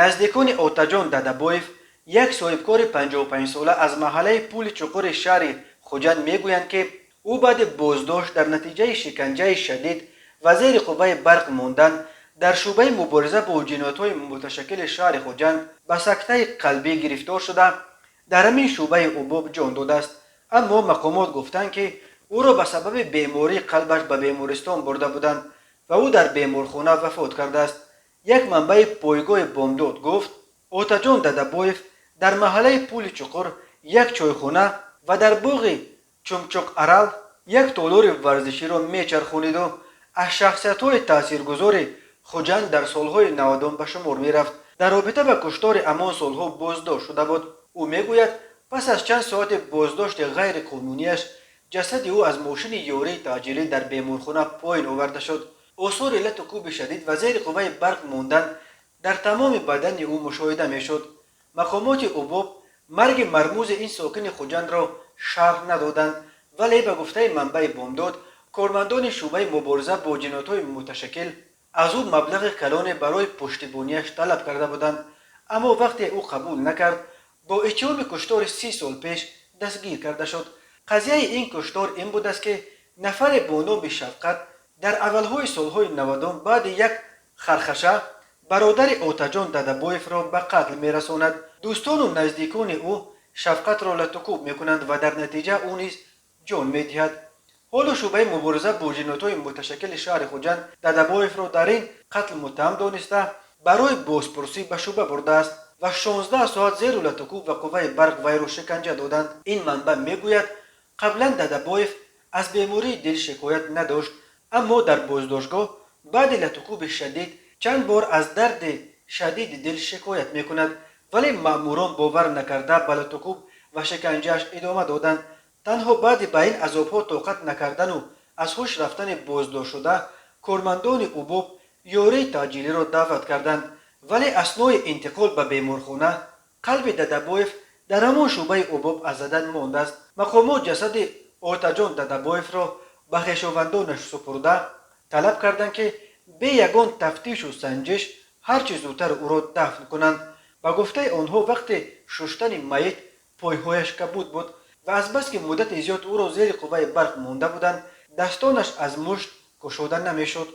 نزدیکان اوتاجان ددبایف یک صاحبکار 55 ساله از محله پول چقور شهر خوجند میگویند که او بعد بازداشت در نتیجه شکنجه شدید و زیر قوه برق ماندن در شعبه مبارزه با جنایت‌های متشکل شهر خوجند به سکته قلبی گرفتار شده در همین شعبه عباب جان داده است. اما مقامات گفتند که او را به سبب بیماری قلبش به بیمارستان برده بودند و او در بیمارخانه وفات کرده است. یک منبع پایگاه بامداد گفت اوتاجان ددبایف در محله پول چقر یک چایخانه و در باغ چمچق ارل یک تالار ورزشی را میچرخانید و از شخصیت‌های تاثیرگذار خوجند در سالهای 90 به شمار میرفت. در رابطه به کشتار همان سالها بازداشت شده بود. او میگوید پس از چند ساعت بازداشت غیر قانونیش جسد او از ماشین یاری تاجیری در بیمارخانه پایین آورده شد. آثار علت کوب شدید و زیر قوه برق ماندن در تمام بدن او مشاهده میشد. مقامات عباب مرگ مرموز این ساکن خوجند را شرح ندادند، ولی به گفته منبع بامداد کارمندان شعبه مبارزه با جنایت‌های متشکل از او مبلغ کلان برای پشتیبانیش طلب کرده بودند، اما وقتی او قبول نکرد با اتهام کشتار 30 سال پیش دستگیر کرده شد. قضیه این کشتار این بود است که نفر با نام شفقت در اولهای سالهای 90 بعد یک خرخشه برادر اوتاجان ددبایف را به قتل میرساند. دوستان و نزدیکان او شفقت را لطکوب میکنند و در نتیجه او نیز جان میدهد. حالا شعبه مبارزه با جنایت‌های متشکل شهر خوجند ددبایف را در این قتل متهم دانسته برای بازپرسی به شعبه برده است و 16 ساعت زیر لطکوب و قوه برق وی را شکنجه دادند. این منبع میگوید قبلا ددبایف از بیماری دل شکایت نداشت، اما در بازداشتگاه بعد لطکوب شدید چند بار از درد شدید دل شکایت میکند، ولی ماموران باور نکرده به لطکوب و شکنجهش ادامه دادند. تنها بعد به این عذابها طاقت نکردن و از هوش رفتن بازداشت شده کارمندان عباب یاری تاجیلی را دعوت کردند، ولی اثنای انتقال به بیمارخانه قلب ددبایف در همان شعبه عباب از زدن مانده است. مقامات جسد اوتاجان ددبایف را به خویشاوندانش سپرده طلب کردند که به یگان تفتیش و سنجش هرچه زودتر او را دفن کنند. به گفته آنها وقت شستن میت پایهایش کبود بود و از بس که مدت زیاد او را زیر قوه برق مانده بودند دستانش از مشت گشوده نمیشد.